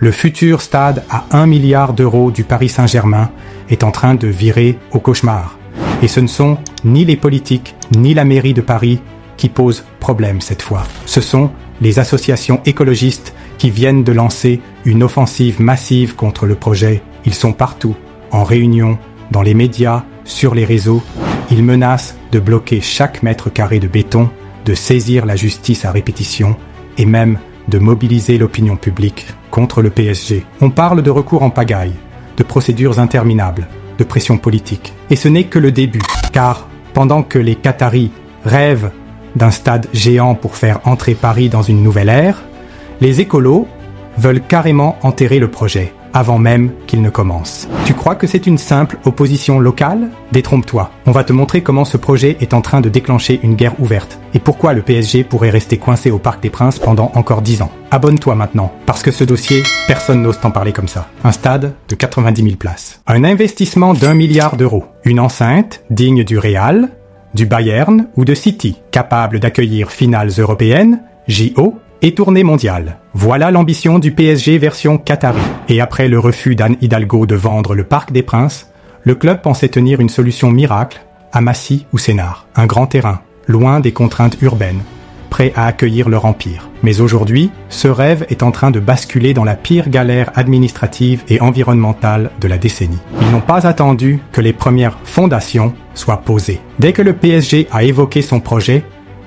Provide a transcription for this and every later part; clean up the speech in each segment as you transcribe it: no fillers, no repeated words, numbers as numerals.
Le futur stade à 1 milliard d'euros du Paris Saint-Germain est en train de virer au cauchemar. Et ce ne sont ni les politiques, ni la mairie de Paris qui posent problème cette fois. Ce sont les associations écologistes qui viennent de lancer une offensive massive contre le projet. Ils sont partout, en réunion, dans les médias, sur les réseaux. Ils menacent de bloquer chaque mètre carré de béton, de saisir la justice à répétition et même de mobiliser l'opinion publique contre le PSG. On parle de recours en pagaille, de procédures interminables, de pression politique. Et ce n'est que le début, car pendant que les Qataris rêvent d'un stade géant pour faire entrer Paris dans une nouvelle ère, les écolos veulent carrément enterrer le projet, avant même qu'il ne commence. Tu crois que c'est une simple opposition locale ? Détrompe-toi. On va te montrer comment ce projet est en train de déclencher une guerre ouverte, et pourquoi le PSG pourrait rester coincé au Parc des Princes pendant encore 10 ans. Abonne-toi maintenant, parce que ce dossier, personne n'ose t'en parler comme ça. Un stade de 90 000 places. Un investissement d'1 milliard d'euros. Une enceinte digne du Real, du Bayern ou de City, capable d'accueillir finales européennes, JO et tournée mondiale. Voilà l'ambition du PSG version Qatari. Et après le refus d'Anne Hidalgo de vendre le Parc des Princes, le club pensait tenir une solution miracle à Massy ou Sénart. Un grand terrain, loin des contraintes urbaines, prêt à accueillir leur empire. Mais aujourd'hui, ce rêve est en train de basculer dans la pire galère administrative et environnementale de la décennie. Ils n'ont pas attendu que les premières fondations soient posées. Dès que le PSG a évoqué son projet,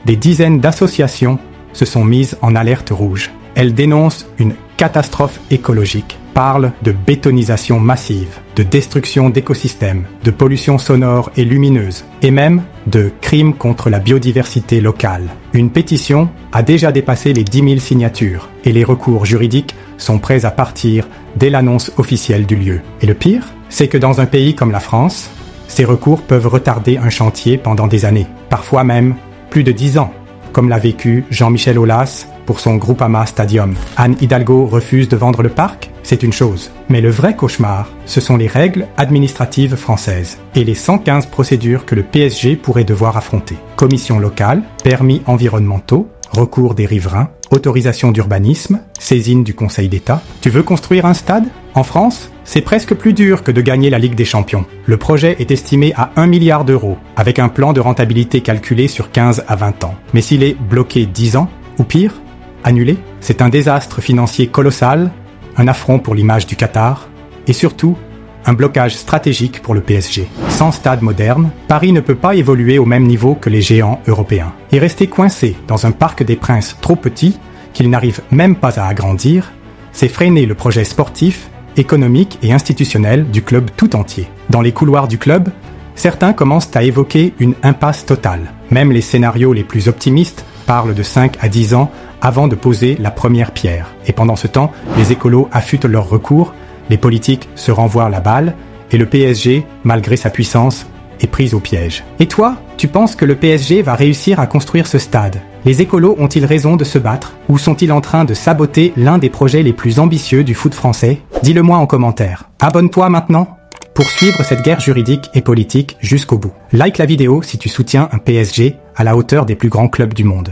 des dizaines d'associations se sont mises en alerte rouge. Elles dénoncent une catastrophe écologique, parlent de bétonisation massive, de destruction d'écosystèmes, de pollution sonore et lumineuse, et même de crimes contre la biodiversité locale. Une pétition a déjà dépassé les 10 000 signatures, et les recours juridiques sont prêts à partir dès l'annonce officielle du lieu. Et le pire, c'est que dans un pays comme la France, ces recours peuvent retarder un chantier pendant des années, parfois même plus de 10 ans, comme l'a vécu Jean-Michel Aulas pour son Groupama Stadium. Anne Hidalgo refuse de vendre le parc, c'est une chose. Mais le vrai cauchemar, ce sont les règles administratives françaises et les 115 procédures que le PSG pourrait devoir affronter. Commission locale, permis environnementaux, recours des riverains, autorisation d'urbanisme, saisine du Conseil d'État. Tu veux construire un stade ? En France, c'est presque plus dur que de gagner la Ligue des Champions. Le projet est estimé à 1 milliard d'euros, avec un plan de rentabilité calculé sur 15 à 20 ans. Mais s'il est bloqué 10 ans, ou pire, annulé, c'est un désastre financier colossal, un affront pour l'image du Qatar, et surtout, un blocage stratégique pour le PSG. Sans stade moderne, Paris ne peut pas évoluer au même niveau que les géants européens. Et rester coincé dans un Parc des Princes trop petit, qu'il n'arrive même pas à agrandir, c'est freiner le projet sportif, économique et institutionnel du club tout entier. Dans les couloirs du club, certains commencent à évoquer une impasse totale. Même les scénarios les plus optimistes parlent de 5 à 10 ans avant de poser la première pierre. Et pendant ce temps, les écolos affûtent leurs recours, les politiques se renvoient la balle, et le PSG, malgré sa puissance, est pris au piège. Et toi, tu penses que le PSG va réussir à construire ce stade ? Les écolos ont-ils raison de se battre ? Ou sont-ils en train de saboter l'un des projets les plus ambitieux du foot français ? Dis-le-moi en commentaire. Abonne-toi maintenant pour suivre cette guerre juridique et politique jusqu'au bout. Like la vidéo si tu soutiens un PSG à la hauteur des plus grands clubs du monde.